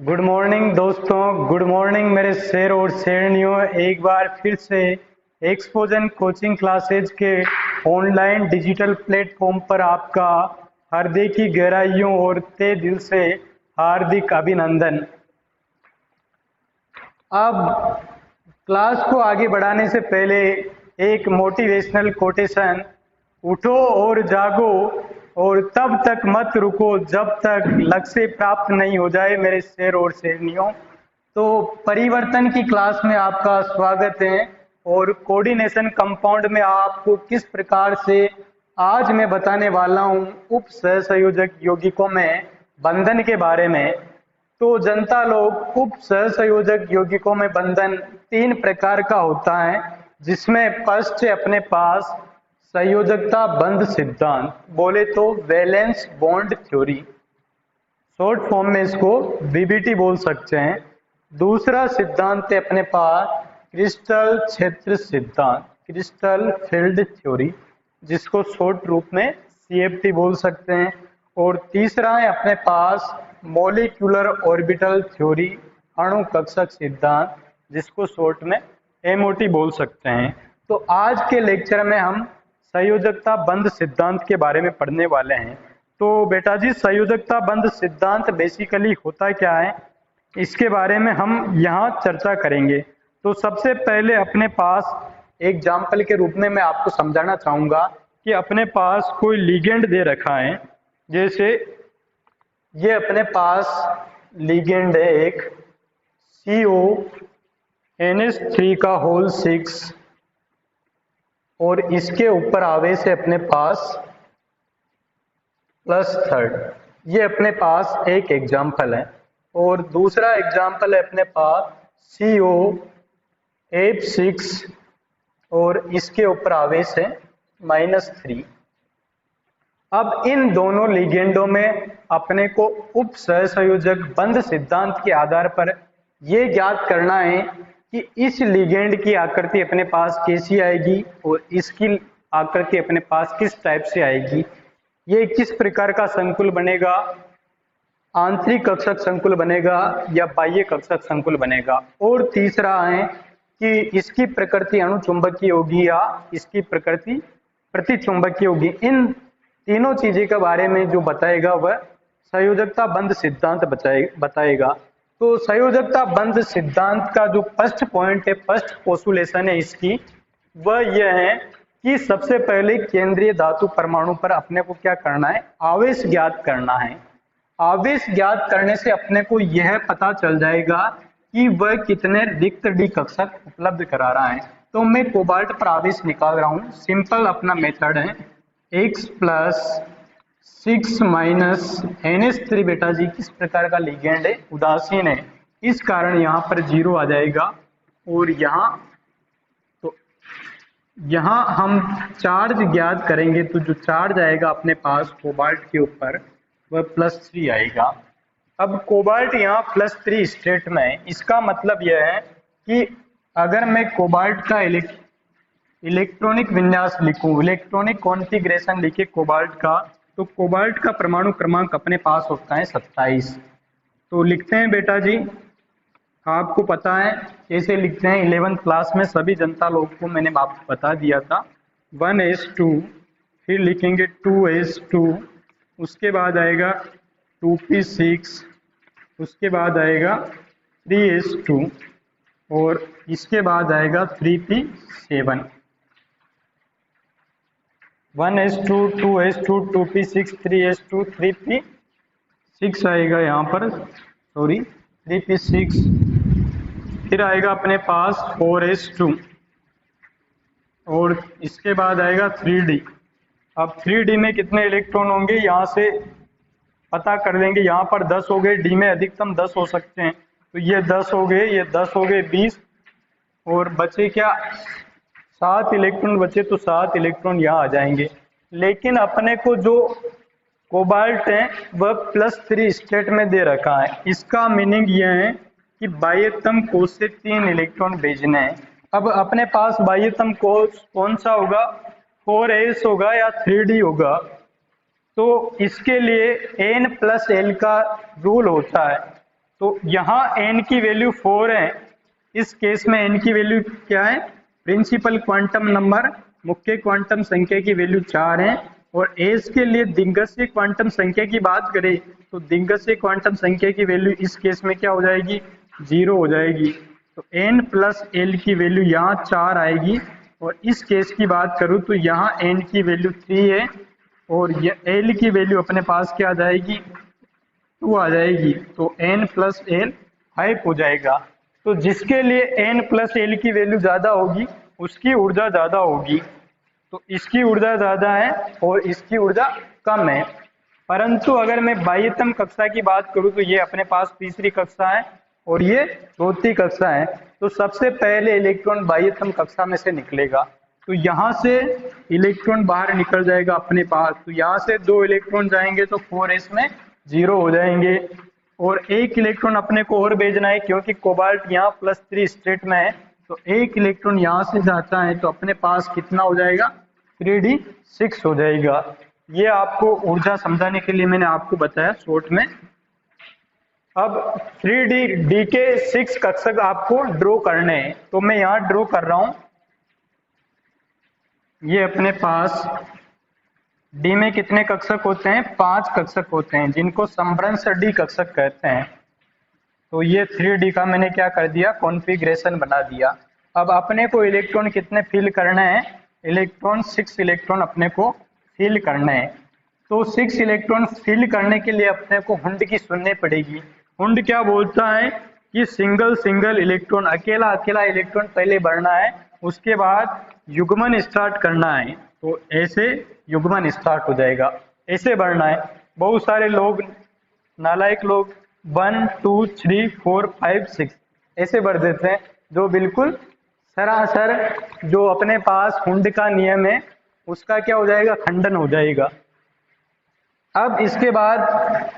Good morning दोस्तों, good morning मेरे शेर और शेरनियों। एक बार फिर से एक्सपोजन कोचिंग क्लासेज के ऑनलाइन डिजिटल प्लेटफॉर्म पर आपका हृदय की गहराइयों और तहे दिल से हार्दिक अभिनंदन। अब क्लास को आगे बढ़ाने से पहले एक मोटिवेशनल कोटेशन, उठो और जागो और तब तक मत रुको जब तक लक्ष्य प्राप्त नहीं हो जाए मेरे शेर और शेरनियों। तो परिवर्तन की क्लास में आपका स्वागत है और कोऑर्डिनेशन कंपाउंड में आपको किस प्रकार से आज मैं बताने वाला हूं उप सहसंयोजक यौगिकों में बंधन के बारे में। तो जनता लोग, उप सहसंयोजक यौगिकों में बंधन 3 प्रकार का होता है, जिसमें फर्स्ट है अपने पास संयोजकता बंध सिद्धांत, बोले तो valence bond theory, short form में इसको वीबीटी बोल सकते हैं। दूसरा सिद्धांत है अपने पास क्रिस्टल क्षेत्र सिद्धांत, क्रिस्टल फील्ड थ्योरी, जिसको शॉर्ट रूप में सीएफटी बोल सकते हैं। और तीसरा है अपने पास मॉलिक्यूलर ऑर्बिटल थ्योरी, अणु कक्षक सिद्धांत, जिसको शॉर्ट में एमओटी बोल सकते हैं। तो आज के लेक्चर में हम संयोजकता बंध सिद्धांत के बारे में पढ़ने वाले हैं। तो बेटा जी, संयोजकता बंध सिद्धांत बेसिकली होता क्या है, इसके बारे में हम यहाँ चर्चा करेंगे। तो सबसे पहले अपने पास एग्जाम्पल के रूप में मैं आपको समझाना चाहूँगा कि अपने पास कोई लिगेंड दे रखा है। जैसे ये अपने पास लिगेंड है एक CONH3 का होल 6 और इसके ऊपर आवेश है अपने पास +3। ये अपने पास एक एग्जाम्पल है। और दूसरा एग्जाम्पल है अपने पास COH6 और इसके ऊपर आवेश है -3। अब इन दोनों लिगेंडों में अपने को उप सहसंयोजक बंध सिद्धांत के आधार पर यह ज्ञात करना है कि इस लिगेंड की आकृति अपने पास कैसी आएगी और इसकी आकृति अपने पास किस टाइप से आएगी, ये किस प्रकार का संकुल बनेगा, आंतरिक कक्षक संकुल बनेगा या बाह्य कक्षक संकुल बनेगा। और तीसरा है कि इसकी प्रकृति अणुचुंबकीय होगी या इसकी प्रकृति प्रतिचुंबकीय होगी। इन तीनों चीजें के बारे में जो बताएगा वह संयोजकता बंध सिद्धांत बताएगा। तो संयोजकता बंध सिद्धांत का जो फर्स्ट पॉइंट है, फर्स्ट पोस्टुलेशन है इसकी, वह यह है कि सबसे पहले केंद्रीय धातु परमाणु पर अपने को क्या करना है, आवेश ज्ञात करना है। आवेश ज्ञात करने से अपने को यह पता चल जाएगा कि वह कितने रिक्त डी कक्षक उपलब्ध करा रहा है। तो मैं कोबाल्ट पर आवेश निकाल रहा हूं। सिंपल अपना मेथड है X + 6 - NH3। बेटा जी किस प्रकार का लिगेंड है, उदासीन है, इस कारण यहाँ पर 0 आ जाएगा। और यहाँ हम चार्ज ज्ञात करेंगे तो जो चार्ज आएगा अपने पास कोबाल्ट के ऊपर वह +3 आएगा। अब कोबाल्ट यहाँ +3 स्टेट में है, इसका मतलब यह है कि अगर मैं कोबाल्ट का इलेक्ट्रॉनिक विन्यास लिखूं, इलेक्ट्रॉनिक कॉन्फ़िगरेशन लिखे कोबाल्ट का, तो कोबाल्ट का परमाणु क्रमांक अपने पास होता है 27। तो लिखते हैं बेटा जी, आपको पता है कैसे लिखते हैं, 11th क्लास में सभी जनता लोग को मैंने आपको बता दिया था। 1s2, फिर लिखेंगे 2s2, उसके बाद आएगा 2p6, उसके बाद आएगा 3s2 और इसके बाद आएगा 3p7। 1s2, 2s2, 2p6, 3s2, 3p6 आएगा यहाँ पर, सॉरी 3p6। फिर आएगा अपने पास 4s2 और इसके बाद आएगा 3d। अब 3d में कितने इलेक्ट्रॉन होंगे यहाँ से पता कर लेंगे। यहाँ पर 10 हो गए, डी में अधिकतम 10 हो सकते हैं, तो ये 10 हो गए, ये 10 हो गए 20 और बचे क्या, 7 इलेक्ट्रॉन बचे, तो 7 इलेक्ट्रॉन यहाँ आ जाएंगे। लेकिन अपने को जो कोबाल्ट है वह +3 स्टेट में दे रखा है। इसका मीनिंग यह है कि बाह्यतम कोश से 3 इलेक्ट्रॉन भेजने हैं। अब अपने पास बाह्यतम कोश कौन सा होगा, 4s होगा या 3d होगा। तो इसके लिए n + l का रूल होता है। तो यहाँ n की वैल्यू 4 है, इस केस में n की वैल्यू क्या है, प्रिंसिपल क्वांटम नंबर मुख्य क्वांटम संख्या की वैल्यू 4 है। और s के लिए दिग्गज क्वांटम संख्या की बात करें तो दिग्गज क्वांटम संख्या की वैल्यू इस केस में क्या हो जाएगी, 0 हो जाएगी। तो n प्लस l की वैल्यू यहाँ 4 आएगी। और इस केस की बात करूँ तो यहाँ n की वैल्यू 3 है और l की वैल्यू अपने पास क्या आ जाएगी, 2 आ जाएगी। तो n प्लस l 5 हो जाएगा। तो जिसके लिए n प्लस l की वैल्यू ज़्यादा होगी उसकी ऊर्जा ज़्यादा होगी। तो इसकी ऊर्जा ज़्यादा है और इसकी ऊर्जा कम है। परंतु अगर मैं बाह्यतम कक्षा की बात करूं तो ये अपने पास तीसरी कक्षा है और ये चौथी कक्षा है। तो सबसे पहले इलेक्ट्रॉन बाह्यतम कक्षा में से निकलेगा। तो यहाँ से इलेक्ट्रॉन बाहर निकल जाएगा अपने पास। तो यहाँ से 2 इलेक्ट्रॉन जाएंगे तो 4s में 0 हो जाएंगे। और 1 इलेक्ट्रॉन अपने को और भेजना है क्योंकि कोबाल्ट यहाँ +3 स्टेट में है। तो 1 इलेक्ट्रॉन यहाँ से जाता है तो अपने पास कितना हो जाएगा, 3d6 हो जाएगा। ये आपको ऊर्जा समझाने के लिए मैंने आपको बताया शॉर्ट में। अब 3d के 6 कक्षक आपको ड्रॉ करने हैं। तो मैं यहाँ ड्रॉ कर रहा हूँ। ये अपने पास डी में कितने कक्षक होते हैं, 5 कक्षक होते हैं जिनको समभ्रंश डी कक्षक कहते हैं। तो ये 3d का मैंने क्या कर दिया, कॉन्फ़िगरेशन बना दिया। अब अपने को इलेक्ट्रॉन कितने फिल करने हैं, इलेक्ट्रॉन 6 इलेक्ट्रॉन अपने को फिल करने हैं। तो 6 इलेक्ट्रॉन फिल करने के लिए अपने को हुंड की सुननी पड़ेगी। हुंड क्या बोलता है कि सिंगल इलेक्ट्रॉन, अकेला इलेक्ट्रॉन पहले भरना है, उसके बाद युग्मन स्टार्ट करना है। तो ऐसे युग्मन स्टार्ट हो जाएगा, ऐसे भरना है। बहुत सारे लोग नालायक लोग 1 2 3 4 5 6 ऐसे भर देते हैं, जो बिल्कुल सरासर जो अपने पास हुंड का नियम है उसका क्या हो जाएगा, खंडन हो जाएगा। अब इसके बाद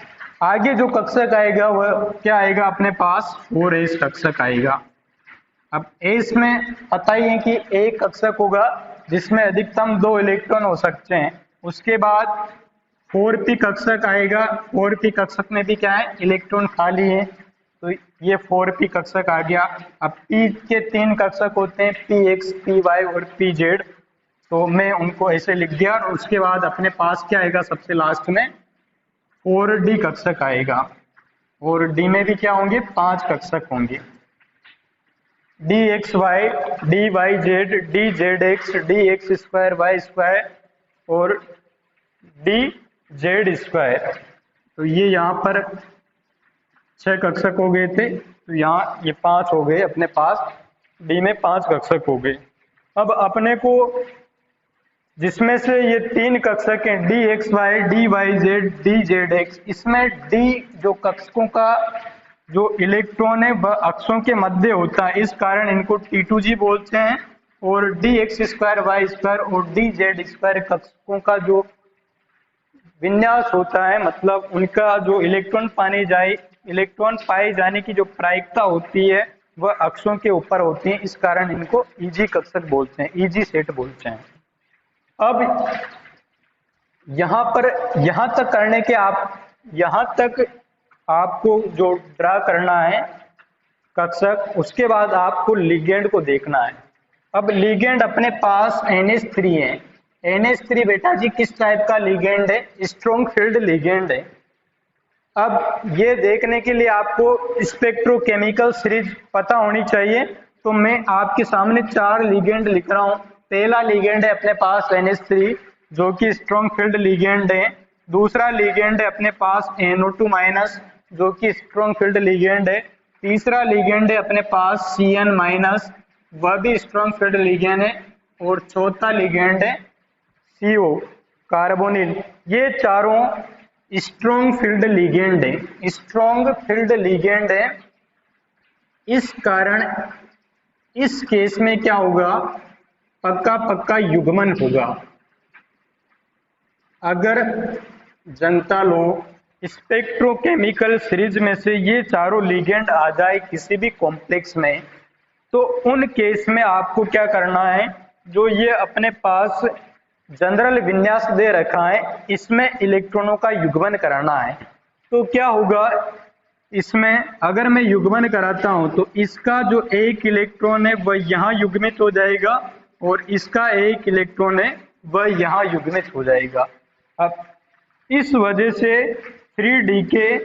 आगे जो कक्षक आएगा वह क्या आएगा, अपने पास 4s कक्षक आएगा। अब s में पता ही है कि एक कक्षक होगा जिसमें अधिकतम 2 इलेक्ट्रॉन हो सकते हैं। उसके बाद 4p कक्षक आएगा। 4p कक्षक में भी क्या है, इलेक्ट्रॉन खाली है। तो ये 4p कक्षक आ गया। अब p के 3 कक्षक होते हैं, px, py और pz। तो मैं उनको ऐसे लिख दिया। और उसके बाद अपने पास क्या आएगा, सबसे लास्ट में 4d कक्षक आएगा। और d में भी क्या होंगे, 5 कक्षक होंगे, dxy, dyz, dzx, dx square y square और dz स्क्वायर। तो ये यहाँ पर 6 कक्षक हो गए थे। तो यहाँ ये 5 हो गए अपने पास, d में 5 कक्षक हो गए। अब अपने को जिसमें से ये 3 कक्षक हैं, dxy, dyz, dzx, इसमें d जो कक्षकों का जो इलेक्ट्रॉन है वह अक्षों के मध्य होता है, इस कारण इनको T2g बोलते हैं। और dx स्क्वायर y स्क्वायर और dz स्क्वायर कक्षकों का जो विन्यास होता है, मतलब उनका जो इलेक्ट्रॉन पाए जाने की जो प्रायिकता होती है वह अक्षों के ऊपर होती है, इस कारण इनको ईजी कक्षक बोलते हैं, ईजी सेट बोलते हैं। अब यहाँ तक करने के यहाँ तक आपको जो ड्रा करना है कक्षक, उसके बाद आपको लिगेंड को देखना है। अब लिगेंड अपने पास NH3 है। NH3 बेटा जी किस टाइप का लिगेंड है, स्ट्रॉन्ग फील्ड लिगेंड है। अब ये देखने के लिए आपको स्पेक्ट्रोकेमिकल सीरीज पता होनी चाहिए। तो मैं आपके सामने 4 लिगेंड लिख रहा हूँ। पहला लिगेंड है अपने पास NH3 जो कि स्ट्रॉन्ग फील्ड लिगेंड है। दूसरा लिगेंड है अपने पास NO2- जो कि स्ट्रॉन्ग फील्ड लिगेंड है। तीसरा लिगेंड है अपने पास Cn-, वह भी स्ट्रॉन्ग फील्ड लिगेंड है। और चौथा लिगेंड है CO, कार्बोनिल। ये चारों स्ट्रॉन्ग फील्ड लिगेंड है, स्ट्रॉन्ग फील्ड लिगेंड है। इस कारण इस केस में क्या होगा, पक्का युग्मन होगा। अगर जनता लोग स्पेक्ट्रोकेमिकल सीरीज में से ये चारों लिगेंड आ जाए किसी भी कॉम्प्लेक्स में, तो उन केस में आपको क्या करना है, जो ये अपने पास जनरल विन्यास दे रखा है इसमें इलेक्ट्रॉनों का युग्मन कराना है। तो क्या होगा, इसमें अगर मैं युग्मन कराता हूं तो इसका जो एक इलेक्ट्रॉन है वह यहाँ युग्मित हो जाएगा और इसका एक इलेक्ट्रॉन है वह यहाँ युग्मित हो जाएगा। अब इस वजह से 3D के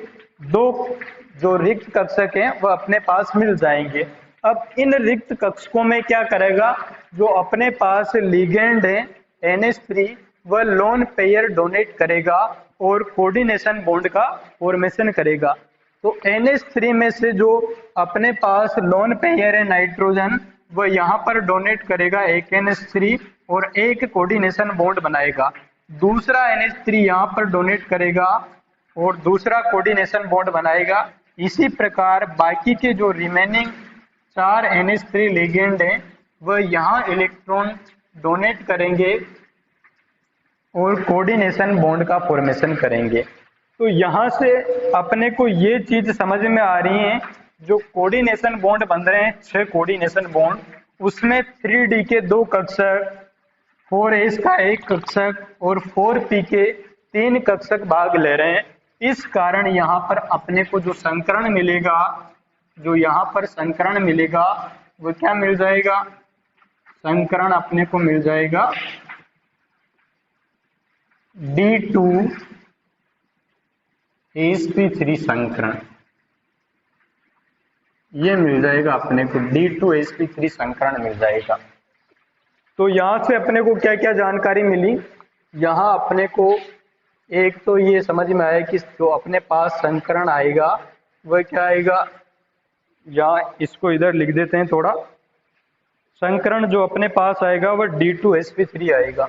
दो जो रिक्त कक्षक हैं वह अपने पास मिल जाएंगे। अब इन रिक्त कक्षकों में क्या करेगा, जो अपने पास लिगेंड है NH3 वह लोन पेयर डोनेट करेगा और कोऑर्डिनेशन बॉन्ड का फॉर्मेशन करेगा। तो NH3 में से जो अपने पास लोन पेयर है नाइट्रोजन वह यहाँ पर डोनेट करेगा एक NH3 और एक कोऑर्डिनेशन बॉन्ड बनाएगा। दूसरा NH3 यहाँ पर डोनेट करेगा और दूसरा कोऑर्डिनेशन बॉन्ड बनाएगा। इसी प्रकार बाकी के जो रिमेनिंग 4 NH3 लिगेंड हैं वह यहाँ इलेक्ट्रॉन डोनेट करेंगे और कोऑर्डिनेशन बॉन्ड का फॉर्मेशन करेंगे। तो यहाँ से अपने को ये चीज समझ में आ रही है, जो कोऑर्डिनेशन बॉन्ड बन रहे हैं 6 कोऑर्डिनेशन बॉन्ड, उसमें 3D के 2 कक्षक, 4s का 1 कक्षक और 4p के 3 कक्षक भाग ले रहे हैं। इस कारण यहाँ पर अपने को जो संकरण मिलेगा, जो यहाँ पर संकरण मिलेगा वो क्या मिल जाएगा, संकरण अपने को मिल जाएगा D2sp3 संकरण, ये मिल जाएगा अपने को D2sp3 संकरण मिल जाएगा। तो यहाँ से अपने को क्या क्या जानकारी मिली, यहाँ अपने को एक तो ये समझ में आया कि जो अपने पास संकरण आएगा वह क्या आएगा, या इसको इधर लिख देते हैं थोड़ा, संकरण जो अपने पास आएगा वह D2sp3 आएगा।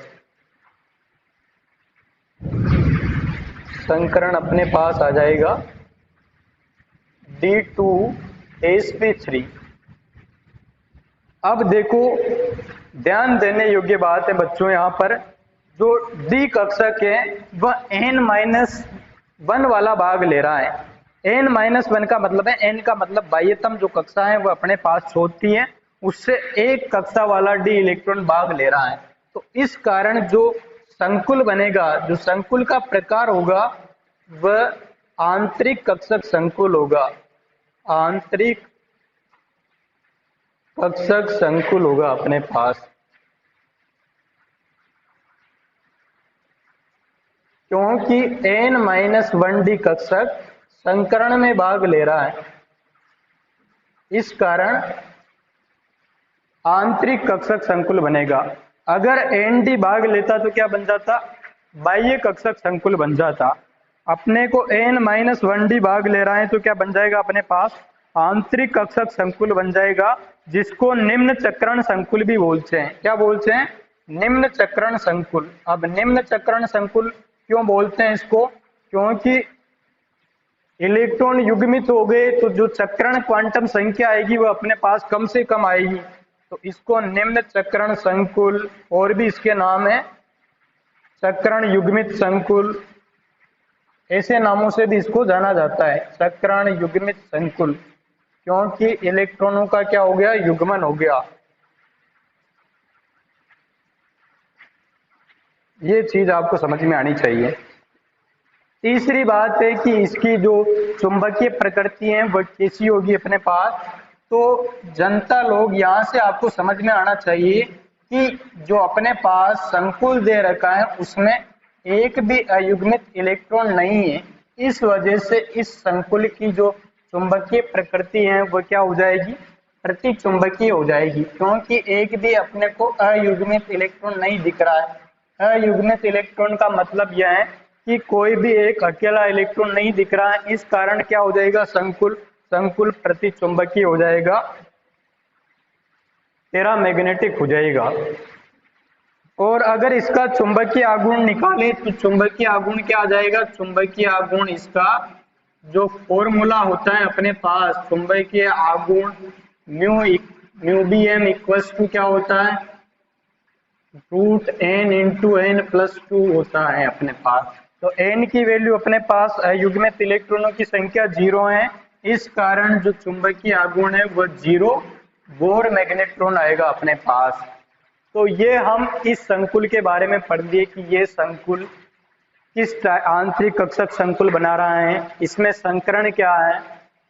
संकरण अपने पास आ जाएगा D2sp3। अब देखो ध्यान देने योग्य बात है बच्चों, यहाँ पर जो D कक्षक है वह n-1 वाला भाग ले रहा है। n-1 का मतलब है, n का मतलब बाह्यतम जो कक्षा है वह अपने पास छोड़ती है, उससे एक कक्षा वाला D इलेक्ट्रॉन भाग ले रहा है। तो इस कारण जो संकुल बनेगा, जो संकुल का प्रकार होगा वह आंतरिक कक्षक संकुल होगा, आंतरिक कक्षक संकुल होगा अपने पास। क्योंकि n-1D कक्षक संकरण में भाग ले रहा है, इस कारण आंतरिक कक्षक संकुल बनेगा। अगर ND भाग लेता तो क्या बन जाता, बाह्य कक्षक संकुल बन जाता। अपने को n-1D भाग ले रहा है तो क्या बन जाएगा अपने पास, आंतरिक कक्षक संकुल बन जाएगा, जिसको निम्न चक्रण संकुल भी बोलते हैं। क्या बोलते हैं, निम्न चक्रण संकुल। अब निम्न चक्रण संकुल क्यों बोलते हैं इसको, क्योंकि इलेक्ट्रॉन युग्मित हो गए तो जो चक्रण क्वांटम संख्या आएगी वो अपने पास कम से कम आएगी, तो इसको निम्न चक्रण संकुल, और भी इसके नाम है चक्रण युग्मित संकुल, ऐसे नामों से भी इसको जाना जाता है, चक्रण युग्मित संकुल, क्योंकि इलेक्ट्रॉनों का क्या हो गया, युग्मन हो गया। ये चीज आपको समझ में आनी चाहिए। तीसरी बात है कि इसकी जो चुंबकीय प्रकृति है वह कैसी होगी अपने पास। तो जनता लोग यहाँ से आपको समझ में आना चाहिए कि जो अपने पास संकुल दे रखा है उसमें एक भी अयुग्मित इलेक्ट्रॉन नहीं है। इस वजह से इस संकुल की जो चुंबकीय प्रकृति है वह क्या हो जाएगी, प्रतिचुंबकीय हो जाएगी, क्योंकि एक भी अपने को अयुग्मित इलेक्ट्रॉन नहीं दिख रहा है। अयुग्मित इलेक्ट्रॉन का मतलब यह है कि कोई भी एक अकेला इलेक्ट्रॉन नहीं दिख रहा है, इस कारण क्या हो जाएगा, संकुल प्रतिचुंबकीय हो जाएगा, पैरामैग्नेटिक हो जाएगा। और अगर इसका चुंबकीय आघूर्ण निकाले तो चुंबकीय आघूर्ण क्या आ जाएगा, चुंबकीय आघूर्ण इसका जो फॉर्मूला होता है अपने पास, चुंबकीय आघूर्ण mu B M equals to क्या होता है, √n×n+2 होता है अपने पास। तो n की वैल्यू अपने पास अयुग्मित इलेक्ट्रॉनों की संख्या 0 है, इस कारण जो चुंबकीय आघूर्ण है वह 0 बोर मैग्नेट्रॉन आएगा अपने पास। तो ये हम इस संकुल के बारे में पढ़ लिए कि ये संकुल किस आंतरिक कक्षक संकुल बना रहा है, इसमें संकरण क्या है,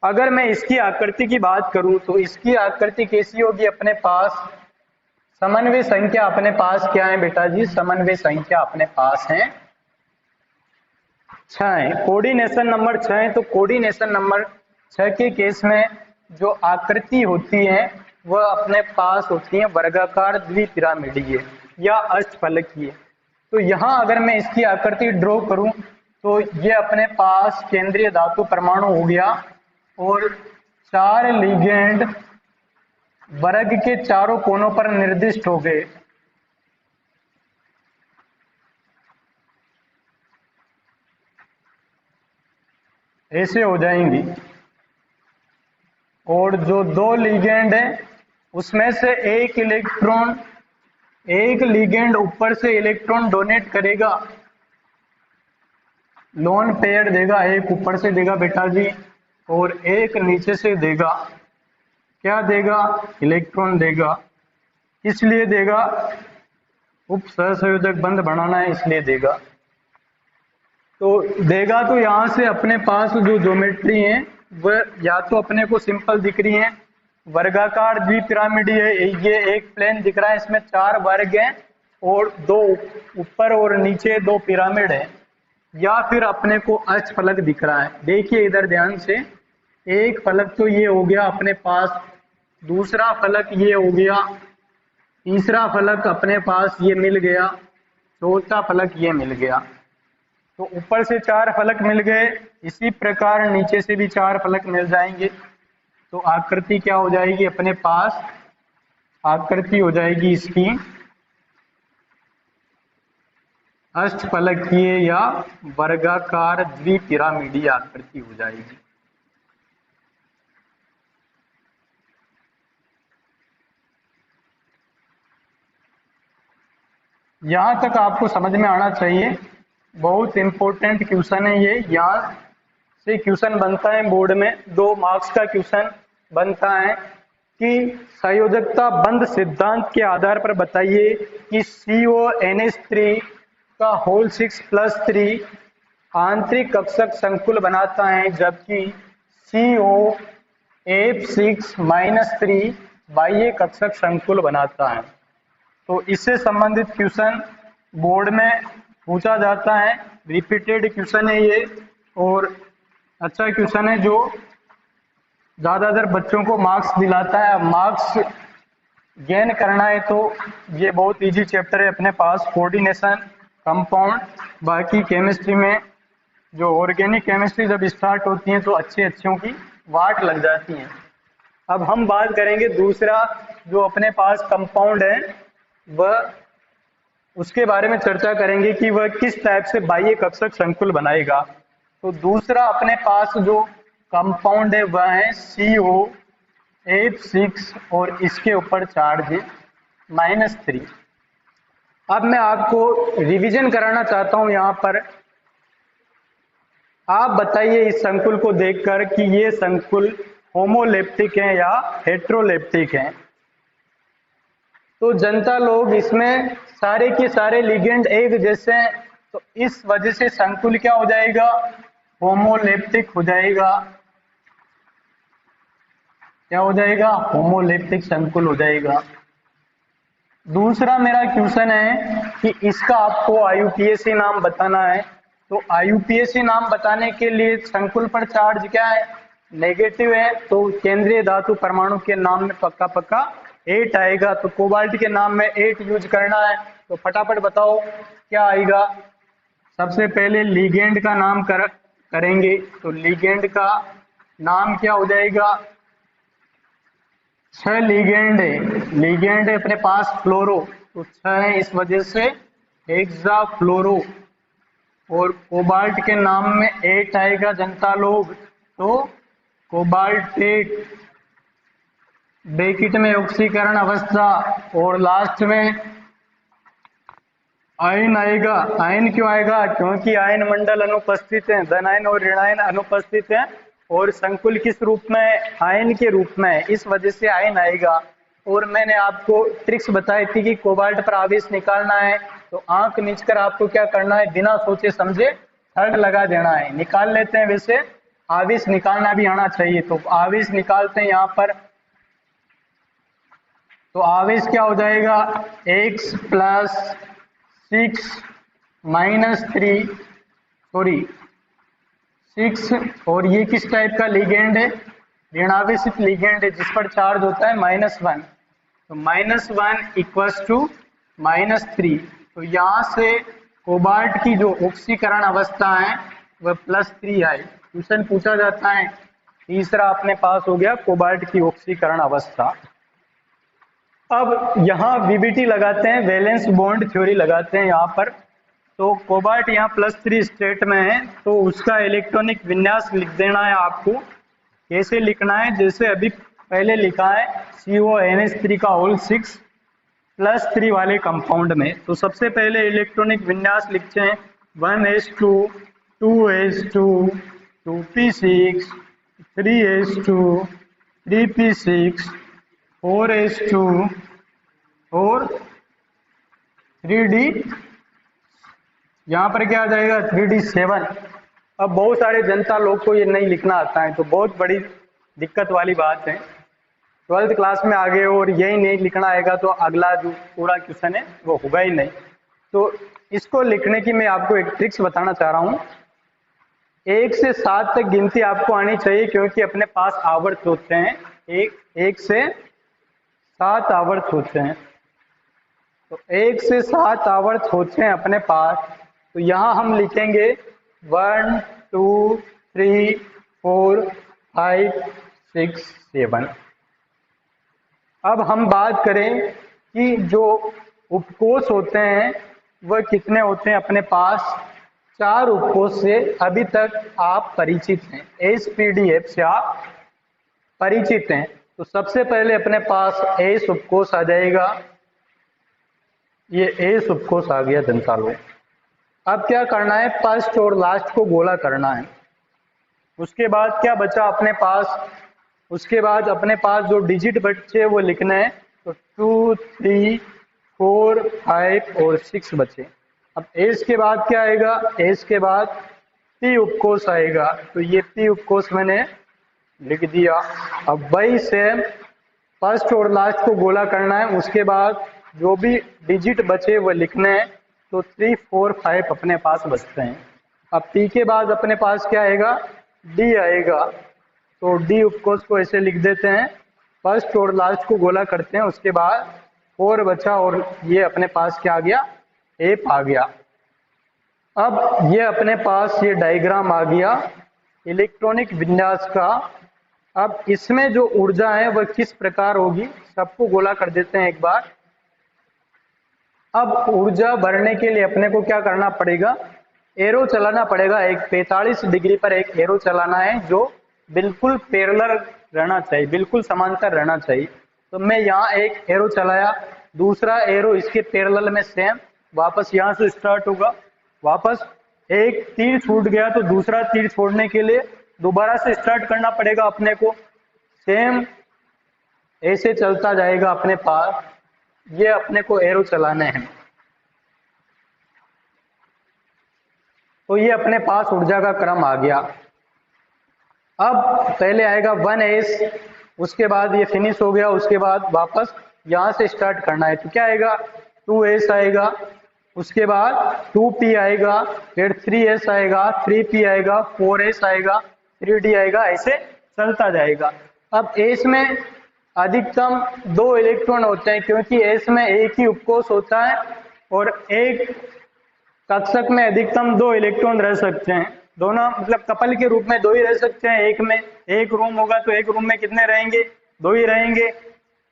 अगर मैं इसकी आकृति की बात करूं तो इसकी आकृति कैसी होगी? अपने पास समन्वय संख्या अपने पास क्या है बेटा जी? समन्वय संख्या अपने पास है 6 है। कोऑर्डिनेशन नंबर 6 है। तो कोऑर्डिनेशन नंबर 6 के केस में जो आकृति होती है वह अपने पास होती है वर्गाकार द्विपिरामिडीय या अष्टफलकीय। तो यहाँ अगर मैं इसकी आकृति ड्रॉ करूं तो ये अपने पास केंद्रीय धातु परमाणु हो गया और 4 लिगेंड वर्ग के चारों कोनों पर निर्दिष्ट हो गए। ऐसे हो जाएंगी। और जो 2 लिगेंड है उसमें से एक लिगेंड ऊपर से इलेक्ट्रॉन डोनेट करेगा, लोन पेयर देगा, एक ऊपर से देगा बेटा जी और एक नीचे से देगा। क्या देगा? इलेक्ट्रॉन देगा। किस लिए देगा? उप सहसंयोजक बंध बनाना है इसलिए देगा। तो देगा तो यहाँ से अपने पास जो ज्योमेट्री है वह या तो अपने को सिंपल दिख रही है, वर्गाकार द्विपिरामिडीय है। ये एक प्लेन दिख रहा है, इसमें 4 वर्ग हैं और 2 ऊपर और नीचे 2 पिरामिड है, या फिर अपने को अष्टफलक दिख रहा है। देखिए इधर ध्यान से, एक फलक तो ये हो गया अपने पास, दूसरा फलक ये हो गया, तीसरा फलक अपने पास ये मिल गया, चौथा फलक ये मिल गया। तो ऊपर से 4 फलक मिल गए, इसी प्रकार नीचे से भी 4 फलक मिल जाएंगे। तो आकृति क्या हो जाएगी? अपने पास आकृति हो जाएगी इसकी अष्टफलकीय या वर्गाकार द्विपिरामिडीय आकृति हो जाएगी। यहां तक आपको समझ में आना चाहिए। बहुत इंपॉर्टेंट क्वेश्चन है ये। यहाँ से क्वेश्चन बनता है बोर्ड में, 2 मार्क्स का क्वेश्चन बनता है कि संयोजकता बंध सिद्धांत के आधार पर बताइए कि CONH3 का होल 6+3 आंतरिक कक्षक संकुल बनाता है, जबकि COF6-3 बाह्य कक्षक संकुल बनाता है। तो इससे संबंधित क्वेश्चन बोर्ड में पूछा जाता है। रिपीटेड क्वेश्चन है ये और अच्छा क्वेश्चन है जो ज़्यादातर बच्चों को मार्क्स दिलाता है। मार्क्स गेन करना है तो ये बहुत इजी चैप्टर है अपने पास, कोऑर्डिनेशन, कंपाउंड। बाकी केमिस्ट्री में जो ऑर्गेनिक केमिस्ट्री जब स्टार्ट होती है तो अच्छों की वाट लग जाती है। अब हम बात करेंगे दूसरा जो अपने पास कंपाउंड है, वह उसके बारे में चर्चा करेंगे कि वह किस टाइप से बाह्य कक्षक संकुल बनाएगा। तो दूसरा अपने पास जो कंपाउंड है वह है COF6 और इसके ऊपर चार्ज है -3। अब मैं आपको रिवीजन कराना चाहता हूं यहाँ पर। आप बताइए इस संकुल को देखकर कि ये संकुल होमोलेप्टिक है या हेट्रोलेप्टिक है। तो जनता लोग इसमें सारे के सारे लिगेंड एक जैसे हैं, तो इस वजह से संकुल क्या हो जाएगा? होमोलेप्टिक हो जाएगा। क्या हो जाएगा? होमोलेप्टिक संकुल हो जाएगा। दूसरा मेरा क्वेश्चन है कि इसका आपको IUPAC नाम बताना है। तो IUPAC नाम बताने के लिए संकुल पर चार्ज क्या है? नेगेटिव है। तो केंद्रीय धातु परमाणु के नाम में पक्का 8 आएगा। तो कोबाल्ट के नाम में 8 यूज करना है। तो फटाफट बताओ क्या आएगा। सबसे पहले लिगेंड का नाम करेंगे। तो लिगेंड का नाम क्या हो जाएगा? 6 लिगेंड है। लिगेंड है अपने पास फ्लोरो, तो 6 है, इस वजह से हेक्सा फ्लोरो। और कोबाल्ट के नाम में 8 आएगा जनता लोग, तो कोबाल्टेट। ब्रैकेट में ऑक्सीकरण अवस्था और लास्ट में आयन आएगा। आयन क्यों आएगा? क्योंकि आयन मंडल अनुपस्थित है, धन आयन और ऋण आयन अनुपस्थित है और संकुल किस रूप में है? आयन के रूप में, इस वजह से आयन आएगा। और मैंने आपको ट्रिक्स बताई थी कि कोबाल्ट पर आवेश निकालना है तो आंख नीच कर आपको क्या करना है? बिना सोचे समझे थर्ड लगा देना है। निकाल लेते हैं वैसे आवेश निकालना भी आना चाहिए। तो आवेश निकालते हैं यहाँ पर, तो आवेश क्या हो जाएगा, x प्लस 6 माइनस 3 सॉरी 6, और ये किस टाइप का लिगेंड है, ऋणावेशित लिगेंड है जिस पर चार्ज होता है -1। तो -1 इक्वल्स टू -3। तो यहाँ से कोबाल्ट की जो ऑक्सीकरण अवस्था है वह +3 आई। क्वेश्चन पूछा जाता है, तीसरा अपने पास हो गया कोबाल्ट की ऑक्सीकरण अवस्था। अब यहाँ वीबीटी लगाते हैं, वैलेंस बॉन्ड थ्योरी लगाते हैं यहाँ पर। तो कोबाल्ट यहाँ +3 स्टेट में है, तो उसका इलेक्ट्रॉनिक विन्यास लिख देना है आपको। कैसे लिखना है, जैसे अभी पहले लिखा है CONH3 का होल 6 +3 वाले कंपाउंड में। तो सबसे पहले इलेक्ट्रॉनिक विन्यास लिखते हैं 1s2 2s2 2p6 3s2 3p6 4s2 और 3d, यहाँ पर क्या आ जाएगा 3d7। अब बहुत सारे जनता लोग को ये नहीं लिखना आता है, तो बहुत बड़ी दिक्कत वाली बात है। 12th क्लास में आ गए और यही नहीं लिखना आएगा तो अगला जो पूरा क्वेश्चन है वो होगा ही नहीं। तो इसको लिखने की मैं आपको एक ट्रिक्स बताना चाह रहा हूँ। 1 से 7 तक गिनती आपको आनी चाहिए, क्योंकि अपने पास आवर्त होते हैं, 1 से 7 आवर्त होते हैं। तो 1 से 7 आवर्त होते हैं अपने पास। तो यहाँ हम लिखेंगे 1 2 3 4 5 6 7। अब हम बात करें कि जो उपकोष होते हैं वह कितने होते हैं अपने पास। 4 उपकोष से अभी तक आप परिचित हैं, SPDF से आप परिचित हैं। तो सबसे पहले अपने पास एस उपकोष आ जाएगा, ये एस उपकोष आ गया जनता लोग। अब क्या करना है, फर्स्ट और लास्ट को गोला करना है। उसके बाद क्या बचा अपने पास, उसके बाद अपने पास जो डिजिट बचे वो लिखने हैं। तो 2 3 4 5 और 6 बचे। अब एस के बाद क्या आएगा, एस के बाद पी उपकोष आएगा। तो ये पी उपकोष मैंने लिख दिया। अब वही सेम फर्स्ट और लास्ट को गोला करना है, उसके बाद जो भी डिजिट बचे वो लिखने हैं। तो 3 4 5 अपने पास बचते हैं। अब पी के बाद अपने पास क्या आएगा, डी आएगा। तो डी उपकोष को ऐसे लिख देते हैं, फर्स्ट और लास्ट को गोला करते हैं, उसके बाद 4 बचा और ये अपने पास क्या आ गया, एफ आ गया। अब ये अपने पास ये डायग्राम आ गया इलेक्ट्रॉनिक विन्यास का। अब इसमें जो ऊर्जा है वह किस प्रकार होगी, सबको गोला कर देते हैं एक बार। अब ऊर्जा भरने के लिए अपने को क्या करना पड़ेगा, एरो चलाना पड़ेगा। एक 45 डिग्री पर एक एरो चलाना है जो बिल्कुल पैरेलल रहना चाहिए, बिल्कुल समांतर रहना चाहिए। तो मैं यहाँ एक एरो चलाया, दूसरा एरो इसके पैरेलल में सेम वापस यहाँ से स्टार्ट होगा, वापस एक तीर छूट गया तो दूसरा तीर छोड़ने के लिए दोबारा से स्टार्ट करना पड़ेगा अपने को। सेम ऐसे चलता जाएगा अपने पास। ये अपने को एरो चलाने हैं। तो ये अपने पास ऊर्जा का क्रम आ गया। अब पहले आएगा 1s, उसके बाद ये फिनिश हो गया, उसके बाद वापस यहां से स्टार्ट करना है। तो क्या आएगा, 2s आएगा, उसके बाद 2p आएगा, फिर 3s आएगा, 3p आएगा, 4s आएगा, 3d आएगा, ऐसे चलता जाएगा। अब s में अधिकतम 2 इलेक्ट्रॉन होते हैं, क्योंकि s में एक ही उपकोष होता है और एक कक्षक में अधिकतम 2 इलेक्ट्रॉन रह सकते हैं। दोनों मतलब कपल के रूप में 2 ही रह सकते हैं। एक में एक रूम होगा तो एक रूम में कितने रहेंगे, 2 ही रहेंगे।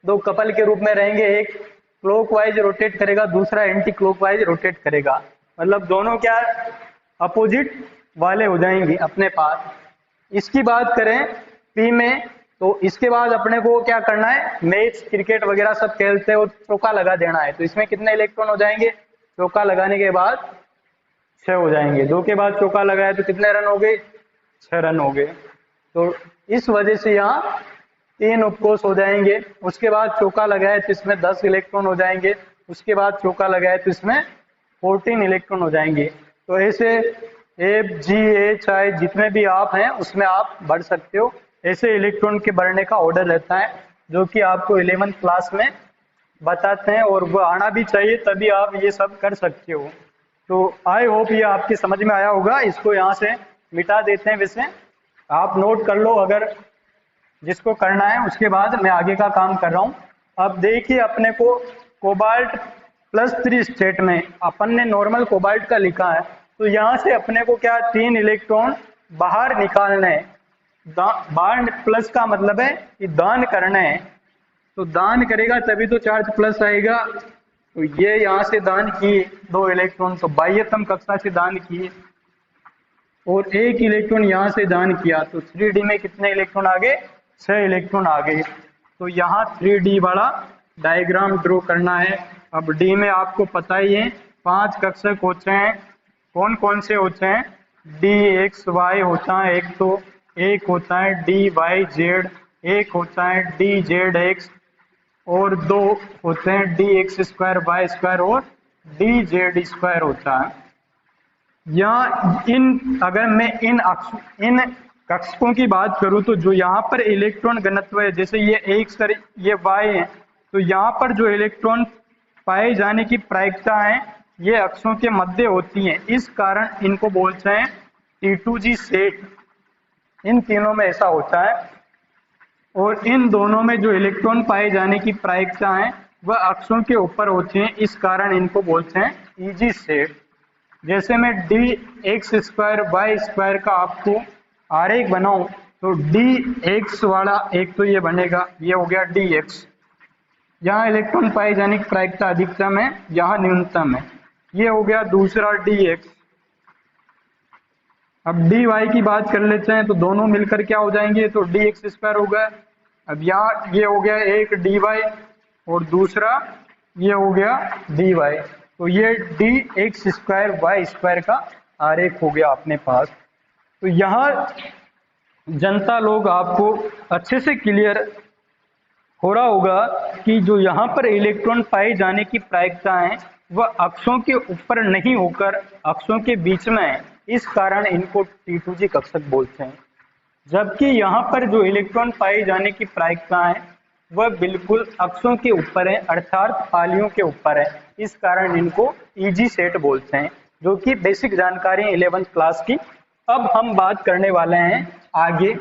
2 कपल के रूप में रहेंगे, एक क्लॉकवाइज रोटेट करेगा, दूसरा एंटी क्लॉकवाइज रोटेट करेगा। मतलब दोनों क्या अपोजिट वाले हो जाएंगे अपने पास। इसकी बात करें पी में, तो इसके बाद अपने को क्या करना है, मैच क्रिकेट वगैरह सब खेलते हैं और चौका लगा देना है। तो इसमें कितने इलेक्ट्रॉन हो जाएंगे, चौका लगाने के बाद 6 हो जाएंगे। 2 के बाद चौका लगाया तो कितने रन हो गए, 6 रन हो गए। तो इस वजह से यहाँ 3 उपकोष हो जाएंगे। उसके बाद चौका लगाए तो इसमें 10 इलेक्ट्रॉन हो जाएंगे। उसके बाद चौका लगाए तो इसमें 14 इलेक्ट्रॉन हो जाएंगे। तो ऐसे एफ जी ए चाहे जितने भी आप हैं उसमें आप बढ़ सकते हो। ऐसे इलेक्ट्रॉन के बढ़ने का ऑर्डर रहता है जो कि आपको 11th क्लास में बताते हैं, और वो आना भी चाहिए, तभी आप ये सब कर सकते हो। तो आई होप ये आपकी समझ में आया होगा। इसको यहाँ से मिटा देते हैं, वैसे आप नोट कर लो अगर जिसको करना है, उसके बाद मैं आगे का काम कर रहा हूँ। अब देखिए अपने को कोबाल्ट +3 स्टेट में अपन ने नॉर्मल कोबाल्ट का लिखा है, तो यहाँ से अपने को क्या 3 इलेक्ट्रॉन बाहर निकालने हैं। बाहर प्लस का मतलब है कि दान करना है, तो दान करेगा तभी तो चार्ज प्लस आएगा। तो ये यहाँ से दान किए 2 इलेक्ट्रॉन, तो बाह्यतम कक्षा से दान किए, और 1 इलेक्ट्रॉन यहाँ से दान किया, तो 3D में कितने इलेक्ट्रॉन आ गए? 6 इलेक्ट्रॉन आ गए। तो यहाँ 3D वाला डायग्राम ड्रॉ करना है। अब डी में आपको पता ही है 5 कक्षक होते हैं। कौन कौन से होते हैं? डी एक्स वाई होता है एक, तो एक होता है डी वाई जेड, एक होता है डी जेड एक्स, और 2 होते हैं d x square y square और डी जेड स्क्वायर होता है। यहाँ अगर मैं इन कक्षकों की बात करूं तो जो यहाँ पर इलेक्ट्रॉन घनत्व है, जैसे ये एक्स और ये वाई है, तो यहाँ पर जो इलेक्ट्रॉन पाए जाने की प्रायिकता है ये अक्षों के मध्य होती हैं, इस कारण इनको बोलते हैं T2G सेट। इन तीनों में ऐसा होता है, और इन दोनों में जो इलेक्ट्रॉन पाए जाने की प्रायिकता है वह अक्षों के ऊपर होती है, इस कारण इनको बोलते हैं EG सेट। जैसे मैं d x square y square का आपको आरेख बनाऊं, तो डी एक्स वाला एक तो ये बनेगा, ये हो गया डी एक्स, यहाँ इलेक्ट्रॉन पाए जाने की प्रायिकता अधिकतम है, यहाँ न्यूनतम है, ये हो गया दूसरा डी एक्स। अब डी वाई की बात कर लेते हैं, तो दोनों मिलकर क्या हो जाएंगे? तो डी एक्स स्क्वायर हो गया। अब यहाँ ये हो गया एक डी वाई और दूसरा ये हो गया डी वाई, तो ये d x square y square का आरेख हो गया अपने पास। तो यहाँ जनता लोग आपको अच्छे से क्लियर हो रहा होगा कि जो यहाँ पर इलेक्ट्रॉन पाए जाने की प्रायिकता है वह अक्षों के ऊपर नहीं होकर अक्षों के बीच में है, इस कारण इनको T2G कक्षक बोलते हैं। जबकि यहाँ पर जो इलेक्ट्रॉन पाए जाने की प्रायिकता है वह बिल्कुल अक्षों के ऊपर है, अर्थात पालियों के ऊपर है, इस कारण इनको EG सेट बोलते हैं, जो कि बेसिक जानकारी है 11th क्लास की। अब हम बात करने वाले हैं आगे,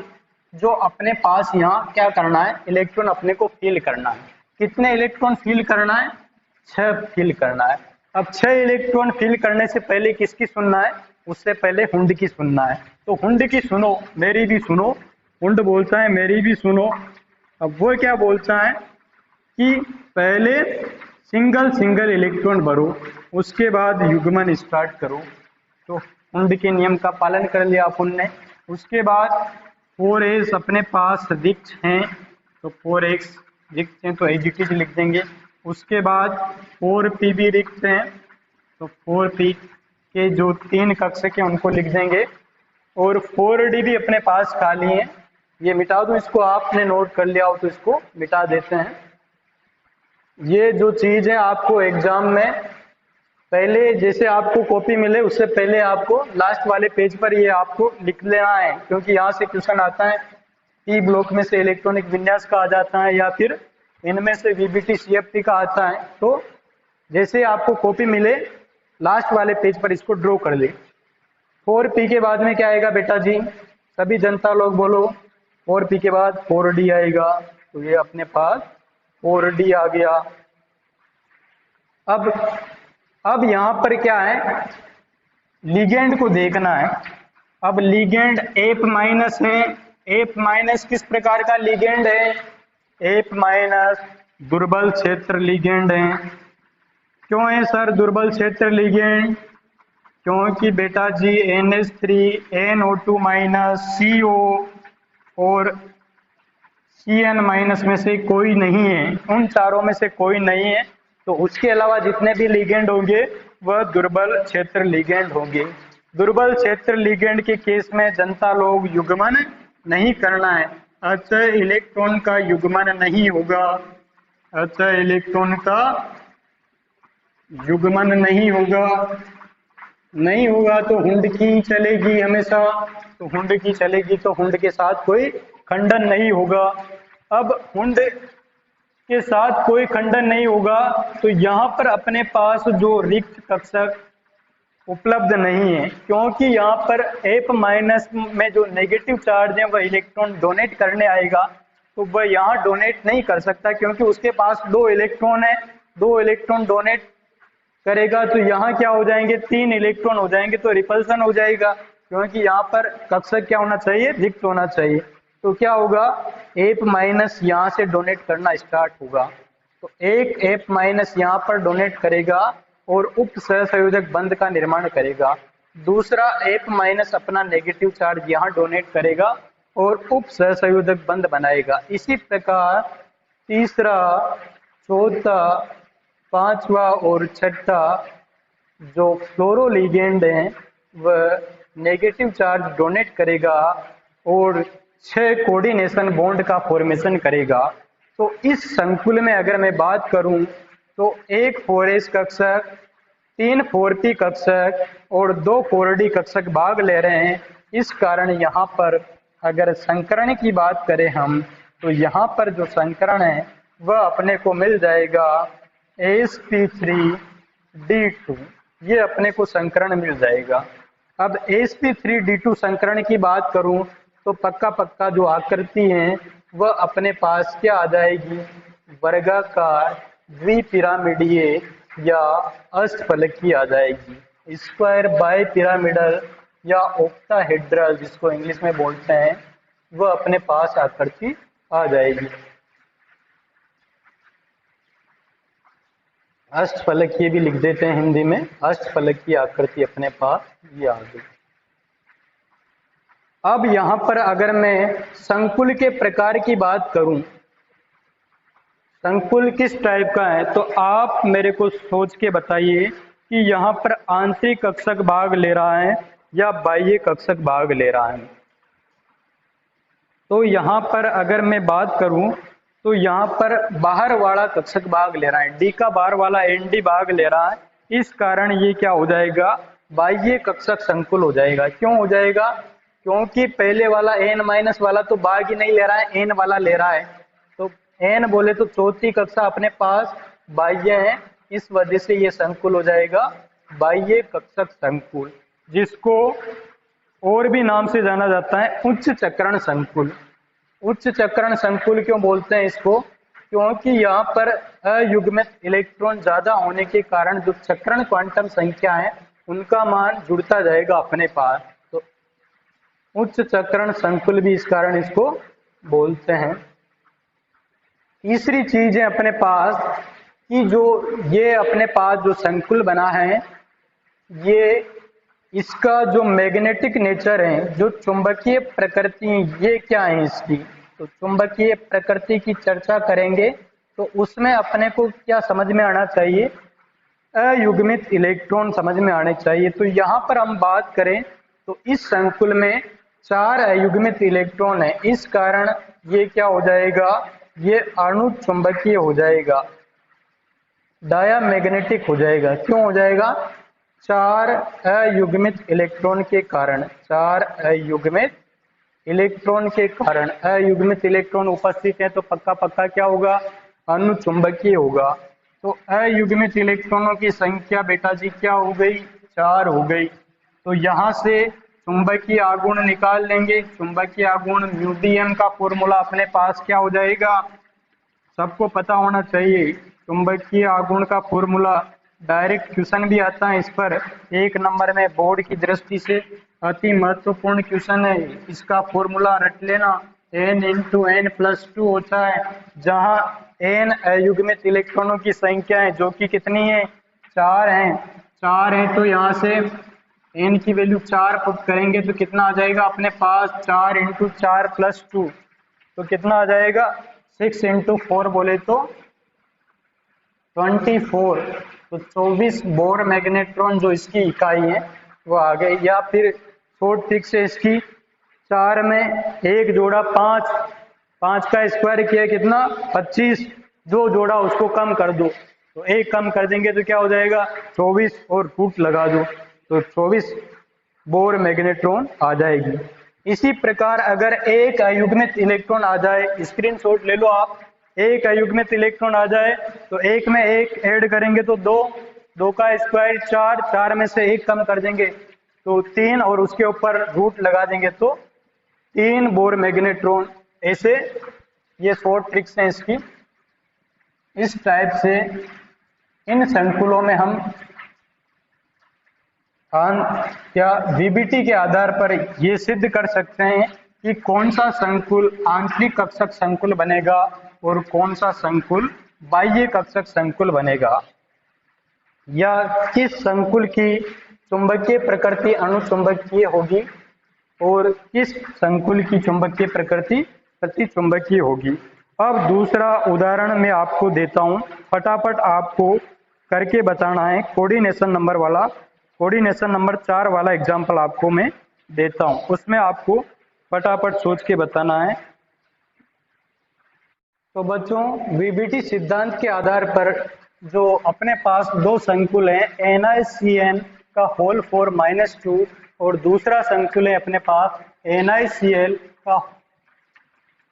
जो अपने पास यहाँ क्या करना है, इलेक्ट्रॉन अपने को फिल करना है। कितने इलेक्ट्रॉन फिल करना है? 6 फिल करना है। अब 6 इलेक्ट्रॉन फिल करने से पहले किसकी सुनना है? उससे पहले हुंड की सुनना है। तो हुंड की सुनो, मेरी भी सुनो। हुंड बोलता है मेरी भी सुनो। अब वो क्या बोलता है कि पहले सिंगल सिंगल इलेक्ट्रॉन भरो, उसके बाद युग्मन स्टार्ट करो। तो हुंड के नियम का पालन कर लिया अपन ने। उसके बाद 4s अपने पास रिक्त हैं, तो 4x रिक्त हैं तो एजिटिव लिख देंगे। उसके बाद 4p भी रिक्त हैं, तो 4p के जो 3 कक्षक हैं उनको लिख देंगे। और 4d भी अपने पास खाली हैं, ये मिटा दूं, इसको आपने नोट कर लिया हो तो इसको मिटा देते हैं। ये जो चीज़ है आपको एग्जाम में पहले जैसे आपको कॉपी मिले उससे पहले आपको लास्ट वाले पेज पर ये आपको लिख लेना है, क्योंकि यहाँ से क्वेश्चन आता है P ब्लॉक में से इलेक्ट्रॉनिक विन्यास का आ जाता है या फिर इनमें से VBT CFT का आता है। तो जैसे आपको कॉपी मिले लास्ट वाले पेज पर इसको ड्रॉ कर ले। 4p के बाद में क्या आएगा बेटा जी? सभी जनता लोग बोलो। 4p के बाद 4d आएगा, तो ये अपने पास 4d आ गया। अब यहाँ पर क्या है, लिगेंड को देखना है। अब लिगेंड F माइनस है। F माइनस किस प्रकार का लिगेंड है? F माइनस दुर्बल क्षेत्र लिगेंड है। क्यों है सर दुर्बल क्षेत्र लिगेंड? क्योंकि बेटा जी NH3 NO2 माइनस CO और CN माइनस में से कोई नहीं है, उन चारों में से कोई नहीं है, तो उसके अलावा जितने भी लिगेंड होंगे वह दुर्बल क्षेत्र लिगेंड होंगे। दुर्बल क्षेत्र लिगेंड के केस में जनता लोग युग्मन नहीं करना है, अतः इलेक्ट्रॉन का युग्मन नहीं होगा, अतः इलेक्ट्रॉन का युग्मन नहीं होगा। नहीं होगा तो हुंड की चलेगी हमेशा, तो हुंड की चलेगी तो हुंड के साथ कोई खंडन नहीं होगा। अब हुंड के साथ कोई खंडन नहीं होगा तो यहाँ पर अपने पास जो रिक्त कक्षक उपलब्ध नहीं है, क्योंकि यहाँ पर एफ माइनस में जो नेगेटिव चार्ज है वह इलेक्ट्रॉन डोनेट करने आएगा, तो वह यहाँ डोनेट नहीं कर सकता क्योंकि उसके पास 2 इलेक्ट्रॉन है, 2 इलेक्ट्रॉन डोनेट करेगा तो यहाँ क्या हो जाएंगे, 3 इलेक्ट्रॉन हो जाएंगे, तो रिपल्सन हो जाएगा, क्योंकि यहाँ पर कक्षक क्या होना चाहिए, रिक्त होना चाहिए। तो क्या होगा, एफ माइनस यहाँ से डोनेट करना स्टार्ट होगा, तो एक एफ माइनस यहाँ पर डोनेट करेगा और उप सहसंयोजक बंध का निर्माण करेगा। दूसरा एफ माइनस अपना नेगेटिव चार्ज यहाँ डोनेट करेगा और उप सहसंयोजक बंध बनाएगा। इसी प्रकार तीसरा, चौथा, पांचवा और छठा जो फ्लोरोलिगेंड है वह नेगेटिव चार्ज डोनेट करेगा और 6 कोऑर्डिनेशन बॉन्ड का फॉर्मेशन करेगा। तो इस संकुल में अगर मैं बात करूं तो एक 4s कक्षक, 3 4p कक्षक और 2 4d कक्षक भाग ले रहे हैं। इस कारण यहाँ पर अगर संकरण की बात करें हम, तो यहाँ पर जो संकरण है वह अपने को मिल जाएगा sp3d2, ये अपने को संकरण मिल जाएगा। अब sp3d2 संकरण की बात करूं तो पक्का पक्का जो आकृति है वह अपने पास क्या आ जाएगी, वर्गाकार द्विपिरामिडीय या अष्टफलकीय आ जाएगी। स्क्वायर बाय पिरामिडल या ऑक्टाहेड्रल जिसको इंग्लिश में बोलते हैं, वह अपने पास आकृति आ जाएगी। अष्टफलकीय भी लिख देते हैं हिंदी में, अष्टफलकीय आकृति अपने पास ये आ गई। अब यहाँ पर अगर मैं संकुल के प्रकार की बात करूं, संकुल किस टाइप का है, तो आप मेरे को सोच के बताइए कि यहाँ पर आंतरिक कक्षक भाग ले रहा है या बाह्य कक्षक भाग ले रहा है। तो यहाँ पर अगर मैं बात करूं तो यहाँ पर बाहर वाला कक्षक भाग ले रहा है, डी का बाहर वाला एनडी भाग ले रहा है, इस कारण ये क्या हो जाएगा, बाह्य कक्षक संकुल हो जाएगा। क्यों हो जाएगा, क्योंकि पहले वाला एन माइनस वाला तो भाग ही नहीं ले रहा है, एन वाला ले रहा है, तो एन बोले तो चौथी कक्षा अपने पास बाह्य है, इस वजह से ये संकुल हो जाएगा बाह्य कक्षक संकुल, जिसको और भी नाम से जाना जाता है उच्च चक्रण संकुल। उच्च चक्रण संकुल क्यों बोलते हैं इसको, क्योंकि यहाँ पर अयुग्मित इलेक्ट्रॉन ज्यादा होने के कारण जो चक्रण क्वांटम संख्या है उनका मान जुड़ता जाएगा अपने पास, तो उच्च चक्रण संकुल भी इस कारण इसको बोलते हैं। तीसरी चीज है अपने पास कि जो ये अपने पास जो संकुल बना है, ये इसका जो मैग्नेटिक नेचर है, जो चुंबकीय प्रकृति, ये क्या है इसकी, तो चुंबकीय प्रकृति की चर्चा करेंगे तो उसमें अपने को क्या समझ में आना चाहिए, अयुग्मित इलेक्ट्रॉन समझ में आने चाहिए। तो यहाँ पर हम बात करें तो इस संकुल में 4 अयुग्मित इलेक्ट्रॉन है, इस कारण ये क्या हो जाएगा, ये अणु चुंबकीय हो जाएगा, डायामैग्नेटिक हो जाएगा। क्यों हो जाएगा, 4 अयुग्मित इलेक्ट्रॉन के कारण, 4 अयुग्मित इलेक्ट्रॉन के कारण, अयुग्मित इलेक्ट्रॉन उपस्थित है तो पक्का पक्का क्या होगा, अणु चुंबकीय होगा। तो अयुग्मित इलेक्ट्रॉनों की संख्या बेटा जी क्या हो गई, 4 हो गई। तो यहाँ से चुंबकीय आघूर्ण निकाल लेंगे, चुंबकीय आघूर्ण म्यूडीएम का फॉर्मूला अपने पास क्या हो जाएगा, सबको पता होना चाहिए। चुंबकीय आघूर्ण का फॉर्मूला डायरेक्ट क्वेश्चन भी आता है इस पर, 1 नंबर में बोर्ड की दृष्टि से अति महत्वपूर्ण क्वेश्चन है, इसका फॉर्मूला रट लेना, n × n+2 होता है, जहां n अयुग्मित इलेक्ट्रॉनों की संख्या है जो कि कितनी है, 4 है, 4 है, तो यहाँ से n की वैल्यू 4 पुट करेंगे तो कितना आ जाएगा अपने पास, 4 × 4+2, तो कितना आ जाएगा, 6 × 4 बोले तो 24, तो 24 बोर मैग्नेट्रॉन जो इसकी इकाई है वो आ गई। या फिर शॉर्ट ट्रिक से इसकी 4 में 1 जोड़ा 5, 5 का स्क्वायर किया कितना 25, जो जोड़ा उसको कम कर दो, तो 1 कम कर देंगे तो क्या हो जाएगा 24 और फुट लगा दो, तो 24 बोर मैग्नेट्रॉन आ जाएगी। इसी प्रकार अगर एक अयुग्मित इलेक्ट्रॉन आ जाए, स्क्रीनशॉट ले लो आप, एक अयुग्मित इलेक्ट्रॉन आ जाए तो एक में एक ऐड करेंगे तो 2, 2 का स्क्वायर 4, 4 में से एक कम कर देंगे तो 3 और उसके ऊपर रूट लगा देंगे तो 3 बोर मैग्नेट्रॉन। ऐसे ये शॉर्ट ट्रिक्स हैं इसकी। इस टाइप से इन संकुलों में हम क्या वीबीटी के आधार पर ये सिद्ध कर सकते हैं कि कौन सा संकुल आंतरिक कक्षक संकुल बनेगा और कौन सा संकुल बाह्य कक्षक संकुल बनेगा, या किस संकुल की चुंबकीय प्रकृति अणुचुंबकीय होगी और किस संकुल की चुंबकीय प्रकृति प्रतिचुंबकीय होगी। अब दूसरा उदाहरण मैं आपको देता हूं, फटाफट आपको करके बताना है। कोऑर्डिनेशन नंबर वाला, कोऑर्डिनेशन नंबर 4 वाला एग्जाम्पल आपको मैं देता हूं, उसमें आपको फटाफट सोच के बताना है। तो बच्चों, वीबीटी सिद्धांत के आधार पर जो अपने पास दो संकुल हैं NiCN का होल 4 -2 और दूसरा संकुल है अपने पास NiCl का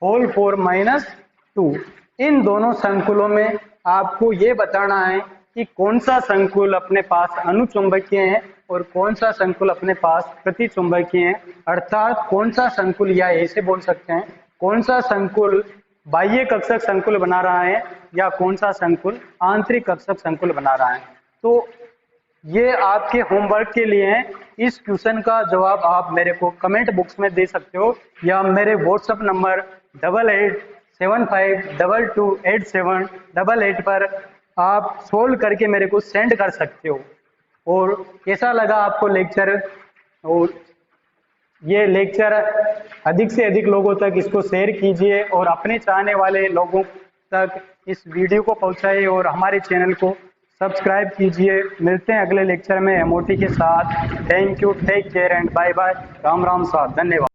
होल 4 -2, इन दोनों संकुलों में आपको ये बताना है कि कौन सा संकुल अपने पास अनुचुंबकीय है और कौन सा संकुल अपने पास प्रतिचुंबकीय है, अर्थात कौन सा संकुल, या ऐसे बोल सकते हैं कौन सा संकुल बाह्य कक्षक संकुल बना रहा है या कौन सा संकुल आंतरिक कक्षक संकुल बना रहा है। तो ये आपके होमवर्क के लिए है। इस क्वेश्चन का जवाब आप मेरे को कमेंट बॉक्स में दे सकते हो या मेरे व्हाट्सएप नंबर 8875228788 पर आप सोल्व करके मेरे को सेंड कर सकते हो। और कैसा लगा आपको लेक्चर, और ये लेक्चर अधिक से अधिक लोगों तक इसको शेयर कीजिए और अपने चाहने वाले लोगों तक इस वीडियो को पहुंचाइए और हमारे चैनल को सब्सक्राइब कीजिए। मिलते हैं अगले लेक्चर में एमओटी के साथ। Thank you, take care and bye bye. Ram Ram साहब, धन्यवाद।